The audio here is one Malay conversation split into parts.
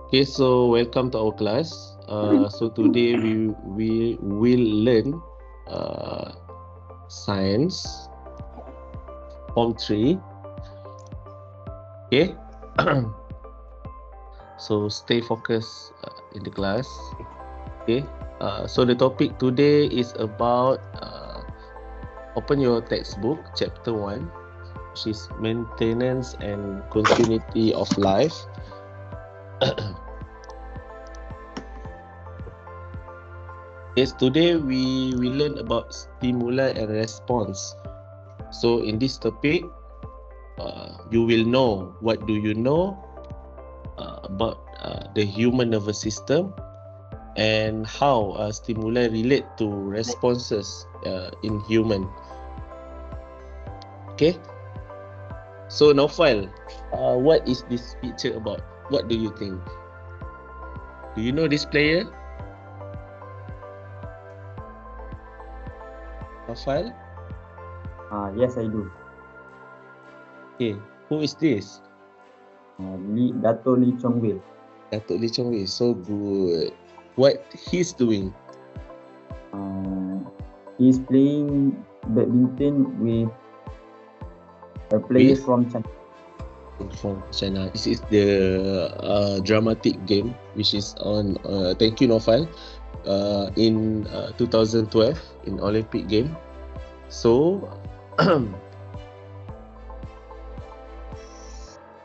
Okay, so welcome to our class. So today we will learn uh, science form 3. Okay. So stay focused in the class. Okay. So the topic today is about open your textbook chapter 1, which is maintenance and continuity of life. Yes, today we learn about stimuli and response. So in this topic, you will know what do you know about the human nervous system and how stimuli relate to responses in human. Okay. So Naufal, what is this picture about? What do you think? Do you know this player? Naufal? Yes, I do. Okay. Who is this? Dato Lee Chong Wei. Datuk Lee Chong Wei. So good. What he's doing? He's playing badminton with a player from China. From China. This is the dramatic game which is on. Thank you, Naufal. In 2012 in Olympic game. So,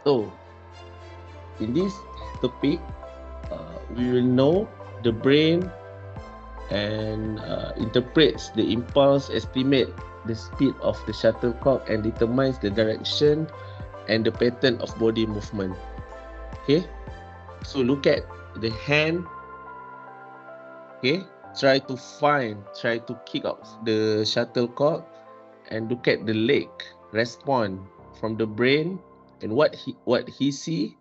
so in this topic, we will know the brain and interprets the impulse, estimate the speed of the shuttlecock, and determines the direction and the pattern of body movement. Okay, so look at the hand. Okay, try to kick out the shuttlecock, and look at the leg. Respond from the brain, and what he see.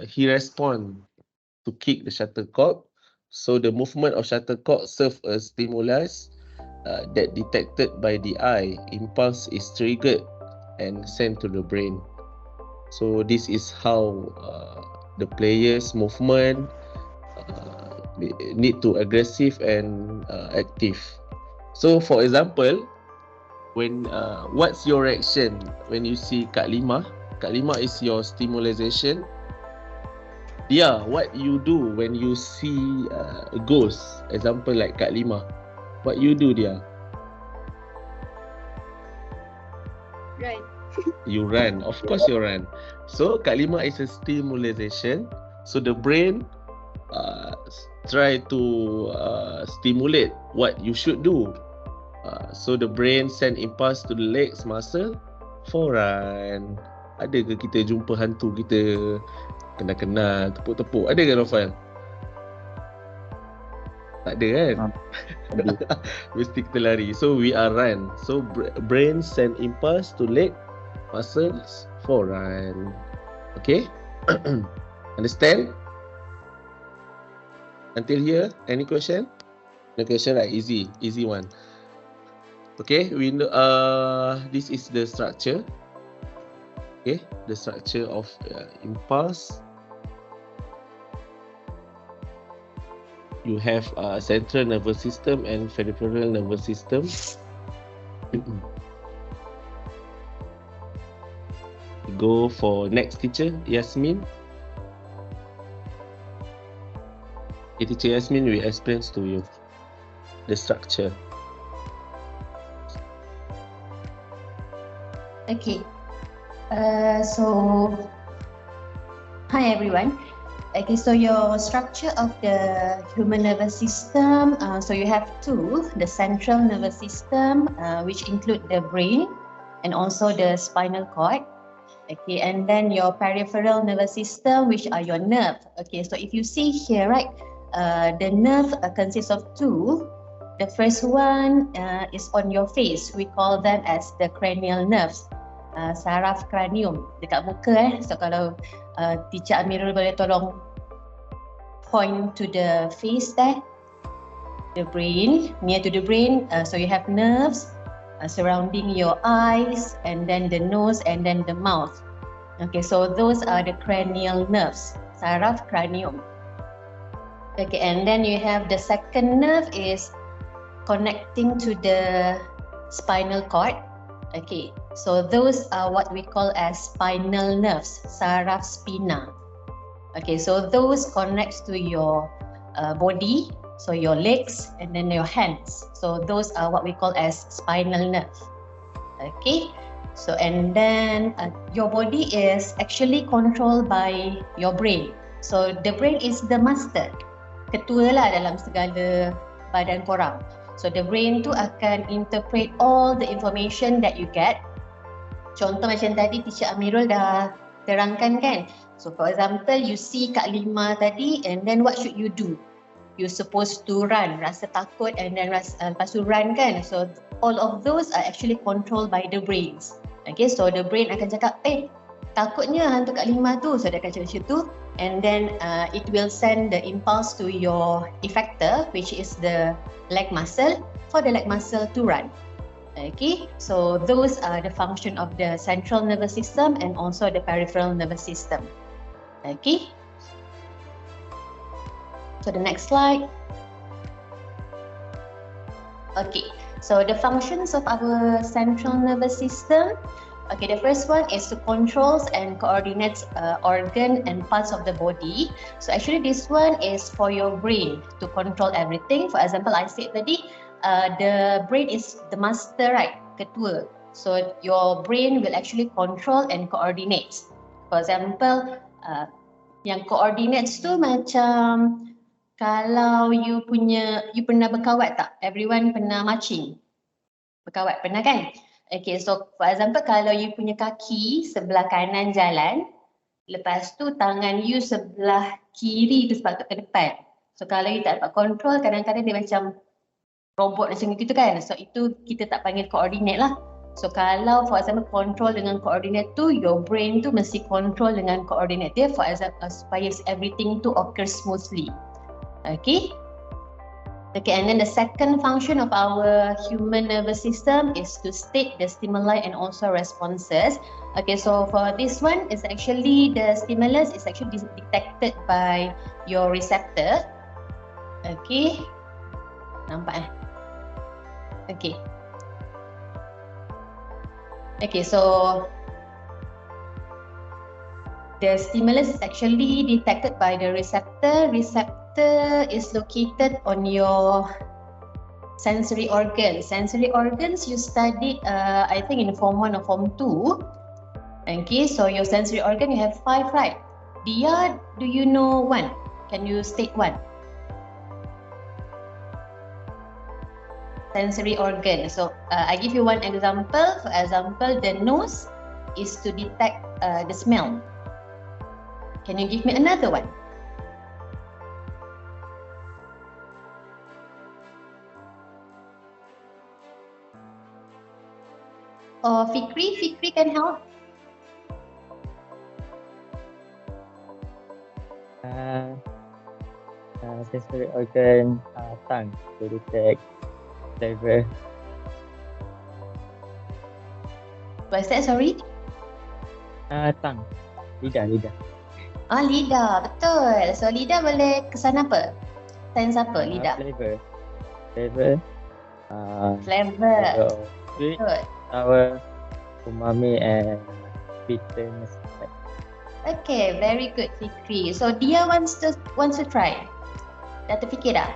He respond to kick the shuttlecock. So the movement of shuttlecock serve as stimulus that detected by the eye. Impulse is triggered and sent to the brain. So this is how the player's movement need to aggressive and active. So for example, when what's your reaction when you see Kak Lima? Kak Lima is your stimulation. Yeah, what you do when you see a ghost? Example like Kak Lima. What you do dia? Run. You run. Of course you run. So Kak Lima is a stimulation. So the brain try to stimulate what you should do. So the brain send impulse to the legs muscle for run. Ada ke kita jumpa hantu kita kenal-kenal, tepuk-tepuk? Ada ke Rafael? Tak ada kan? Mesti kita lari. So we are run. So brain send impulse to leg muscles for run. Okay? Understand? Until here, any question? No question, right? Easy one. Okay, we know this is the structure. Okay, the structure of impulse. You have central nervous system and peripheral nervous system. Go for next teacher, Yasmin. Okay, teacher Yasmin will explain to you the structure. Okay. So, hi everyone. Okay, so your structure of the human nervous system, so you have two, the central nervous system, which include the brain and also the spinal cord. Okay, and then your peripheral nervous system, which are your nerve. Okay, so if you see here, right, the nerve consists of two. The first one is on your face. We call them as the cranial nerves. Saraf kranium dekat muka So kalau teacher Amirul boleh tolong point to the face there, the brain, near to the brain. So you have nerves surrounding your eyes, and then the nose, and then the mouth. Okay, so those are the cranial nerves. saraf cranium. Okay, and then you have the second nerve is connecting to the spinal cord. Okay, so those are what we call as spinal nerves, saraf spina. Okay, so those connects to your body, so your legs and then your hands. So those are what we call as spinal nerve. Okay, so and then your body is actually controlled by your brain. So the brain is the master, ketua lah dalam segala badan korang. So the brain tu akan interpret all the information that you get. Contoh macam tadi Teacher Amirul dah terangkan kan. So for example, you see Kak Lima tadi and then what should you do? You're supposed to run, rasa takut and then lepas tu run kan. So all of those are actually controlled by the brains. Okay, so the brain akan cakap, takutnya hantu Kak Lima tu. So dia akan cakap macam tu. And then it will send the impulse to your effector, which is the leg muscle, for the leg muscle to run. Okay, so those are the function of the central nervous system and also the peripheral nervous system. Okay, so the next slide. Okay, so the functions of our central nervous system. Okay, the first one is to controls and coordinates organ and parts of the body. So actually this one is for your brain to control everything. For example, I said tadi, the brain is the master, right? Ketua. So your brain will actually control and coordinate. For example, yang coordinates tu macam kalau you pernah berkawat tak? Everyone pernah marching? Berkawat pernah kan? Okay, so for example, kalau you punya kaki sebelah kanan jalan, lepas tu tangan you sebelah kiri tu sepatut ke depan. So kalau you tak dapat control, kadang-kadang dia macam robot macam gitu kan. So itu kita tak panggil coordinate lah. So kalau for example control dengan coordinate tu, your brain tu mesti control dengan coordinate dia for example supaya everything tu occur smoothly. Okay. Okay, and then the second function of our human nervous system is to state the stimuli and also responses. Okay, so for this one, is actually the stimulus is actually detected by your receptor. Okay, nampak Okay. Okay, so the stimulus is actually detected by the receptor. Receptor is located on your sensory organs. Sensory organs you studied, I think in Form 1 or Form 2. Okay, so your sensory organ you have 5, right? Dia, do you know one? Can you state one? Sensory organ. So I give you one example. For example, the nose is to detect the smell. Can you give me another one? Or Fikri can help. Sensory organ, tongue to detect flavor. What's that, sorry? Tongue, lidah. Ah, lidah, betul. So lidah boleh kesan apa? Sense apa lidah? Flavor. Flavor. Sweet, Betul. sour, umami and bitterness. Okay, very good, Fikri. So dia wants to try. Dah terfikir dah?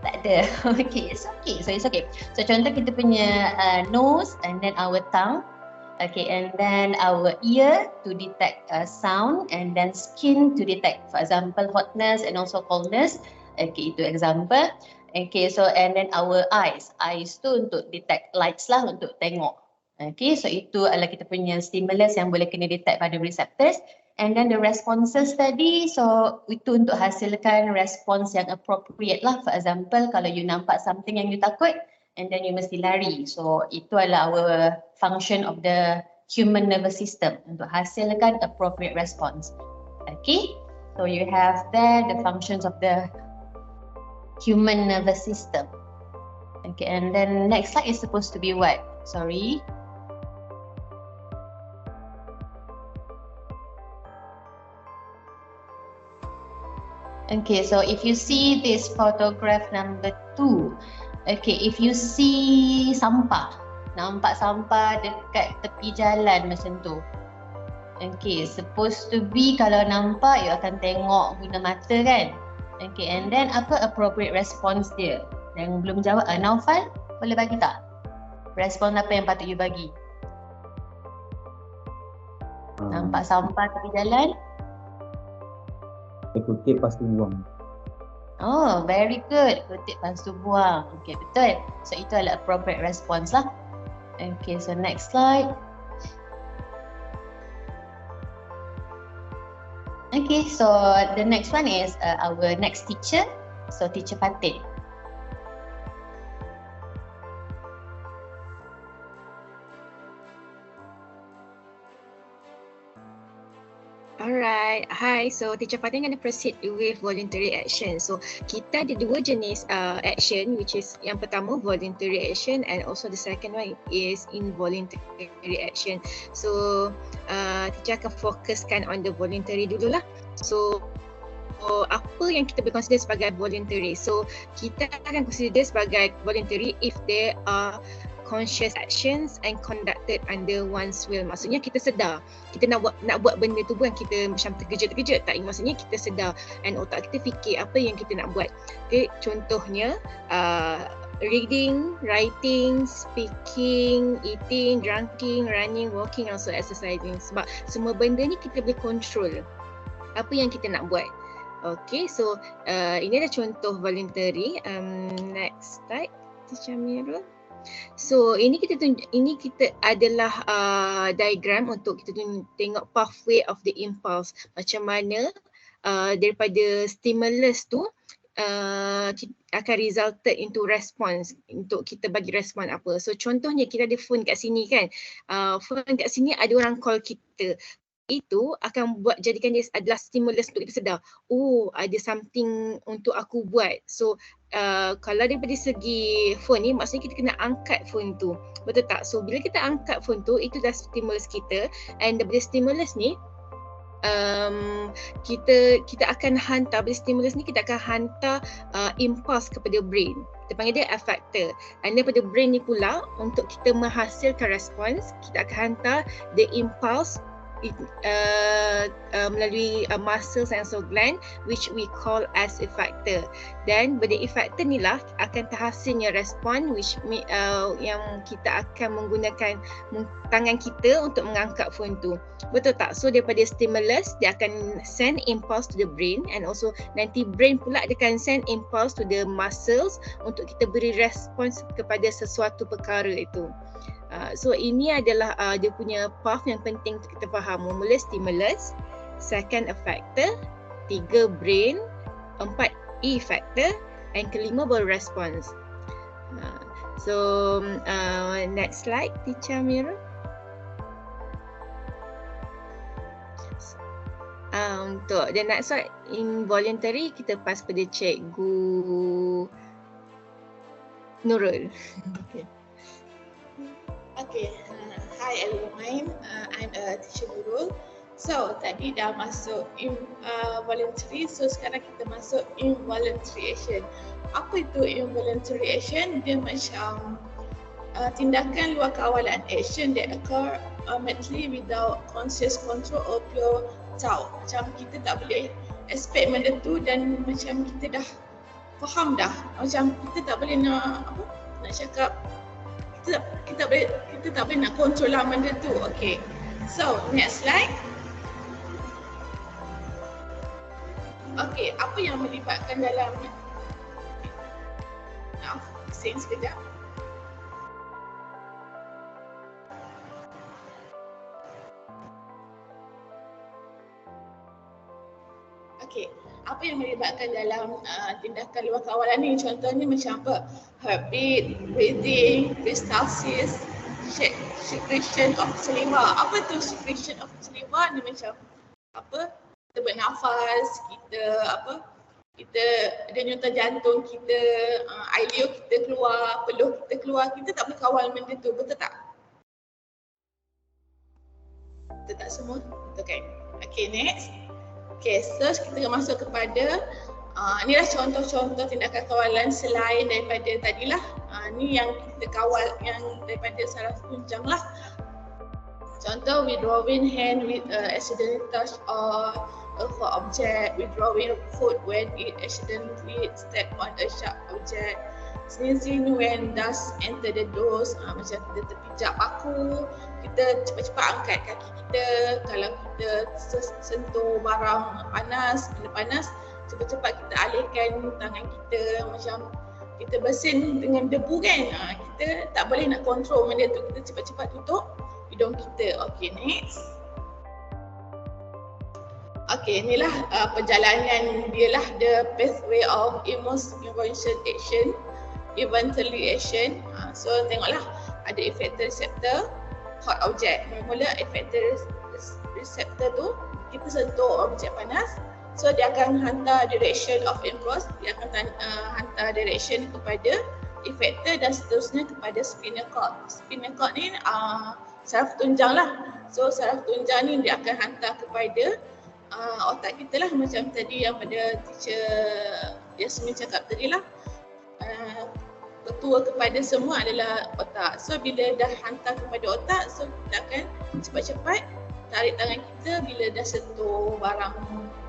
Tak ada. Okay, it's okay. So it's okay. So contoh kita punya nose and then our tongue. Okay, and then our ear to detect sound and then skin to detect, for example, hotness and also coldness. Okay, itu example. Okay, so and then our eyes tu untuk detect lights lah, untuk tengok. Okay, so itu adalah kita punya stimulus yang boleh kena detect pada receptors. And then the responses tadi, so itu untuk hasilkan response yang appropriate lah. For example, kalau you nampak something yang you takut, and then you mesti lari. So itu adalah our function of the human nervous system untuk hasilkan appropriate response. Okay, so you have there the functions of the human nervous system. Okay, and then next slide is supposed to be what? Sorry. Okay, so if you see this photograph number 2, okay, if you see sampah, nampak sampah dekat tepi jalan macam tu. Okay, supposed to be kalau nampak, you akan tengok guna mata kan? Okay, and then apa appropriate response dia? Yang belum jawab, Naufal, boleh bagi tak? Respon apa yang patut you bagi? Nampak sampah tepi jalan? Kutip lepas tu buang. Oh, very good. Kutip lepas tu buang. Okay, betul. So, itu adalah appropriate response lah. Okay, so next slide. Okay, so the next one is our next teacher. So, Teacher Fatih. Alright, hi. So Teacher Fatih going to proceed with voluntary action. So kita ada dua jenis action, which is yang pertama voluntary action and also the second one is involuntary action. So teacher akan fokuskan on the voluntary dululah. So apa yang kita boleh consider sebagai voluntary? So kita akan consider sebagai voluntary if there are conscious actions and conducted under one's will. Maksudnya kita sedar kita nak buat benda tu, bukan kita macam terkejut-terkejut, tak. Maksudnya kita sedar and otak kita fikir apa yang kita nak buat. Okay, contohnya reading, writing, speaking, eating, drinking, running, walking, also exercising. Sebab semua benda ni kita boleh control apa yang kita nak buat. Okay, so ini adalah contoh voluntary. Next slide, Teacher Amirul. So ini kita adalah diagram untuk kita tengok pathway of the impulse. Macam mana daripada stimulus tu akan resulted into response, untuk kita bagi respon apa. So contohnya kita ada phone kat sini kan. Phone kat sini ada orang call kita. Itu akan jadikan dia adalah stimulus untuk kita sedar, oh ada something untuk aku buat. So kalau daripada segi phone ni, maksudnya kita kena angkat phone tu, betul tak? So bila kita angkat phone tu, itu dah stimulus kita, and daripada stimulus ni kita akan hantar, dari stimulus ni kita akan hantar impulse kepada brain. Kita panggil dia effector. And daripada brain ni pula, untuk kita menghasilkan respons, kita akan hantar the impulse melalui muscle sensor gland, which we call as effector. Dan pada effector ni lah akan terhasilnya respon, which yang kita akan menggunakan tangan kita untuk mengangkat phone tu, betul tak? So daripada stimulus dia akan send impulse to the brain, and also nanti brain pula dia akan send impulse to the muscles untuk kita beri respons kepada sesuatu perkara itu. So ini adalah dia punya path yang penting untuk kita faham. Mula stimulus, second effector, 3 brain, 4 effector, and kelima baru response. So next slide, Teacher Amira. Untuk the next slide, involuntary, kita pass pada Cikgu Nurul. Okay. Hi everyone, I'm Teacher Nurul. So tadi dah masuk voluntary, so sekarang kita masuk involuntary action. Apa itu involuntary action? Dia macam tindakan luar kawalan, action that occur mentally without conscious control of your thought. Macam kita tak boleh expect benda tu, dan macam kita dah faham dah, macam kita tak boleh nak cakap, kita tak boleh nak control lah benda tu. Okay, so next slide. Okay, apa yang melibatkan dalam sing sekejap. Okay, apa yang melibatkan dalam tindakan luar kawalan ni? Contohnya macam apa? Heartbeat, breathing, peristalsis, secretion of saliva. Apa tu secretion of saliva ni? Macam apa? Kita bernafas, kita denyutan jantung kita, air liur kita keluar, peluh kita keluar, kita tak boleh kawal benda tu, betul tak? Betul tak semua? Betul kan? Okay, next. Okay, so kita akan masuk kepada Inilah contoh-contoh tindakan kawalan selain daripada tadilah. Ni yang kita kawal yang daripada saraf tunjang lah. Contoh withdrawing hand with accidental touch or a hot object, withdrawing foot when it accidentally step on a sharp object, sneezing when dust enter the doors, macam kita terpijak paku, kita cepat-cepat angkat kaki kita kalau kita sentuh barang panas, benda panas, cepat-cepat kita alihkan tangan kita, macam kita bersin dengan debu kan, kita tak boleh nak kontrol benda tu, kita cepat-cepat tutup hidung kita. Okay, next. Okay, inilah perjalanan dia lah, the pathway of involuntary action, involuntary action. So tengoklah, ada effector receptor, hot object. Mula effector receptor tu kita sentuh objek panas, so dia akan hantar direction of impulse, dia akan hantar direction kepada effector dan seterusnya kepada spinal cord. Spinal cord ni saraf tunjang lah. So saraf tunjang ni dia akan hantar kepada otak kita lah, macam tadi yang pada teacher Yasmin cakap tadi lah. Ketua kepada semua adalah otak. So bila dah hantar kepada otak, so kita akan cepat-cepat tarik tangan kita bila dah sentuh barang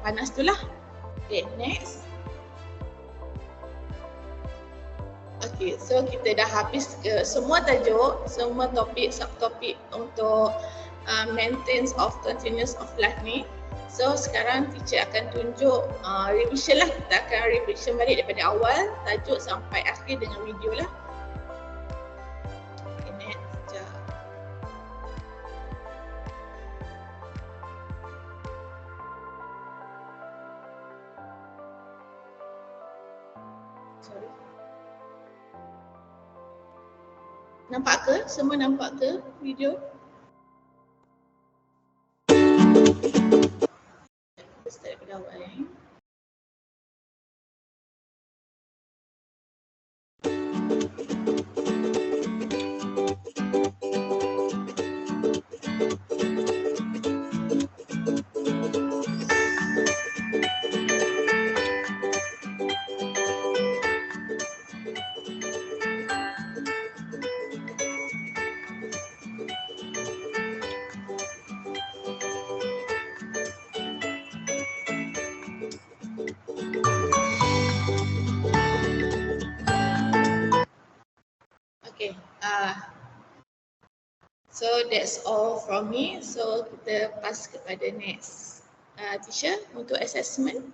panas tu lah. Okay, next. Okay, so kita dah habis ke semua tajuk, semua topik, subtopik untuk maintenance of continuous of life ni. So sekarang teacher akan tunjuk revision lah, kita akan revision balik daripada awal tajuk sampai akhir dengan video lah. Okay, next. Sekejap. Sorry. Nampak ke? Semua nampak ke video? Start daripada awal ni. Okay, so that's all from me. So kita pass kepada next teacher untuk assessment.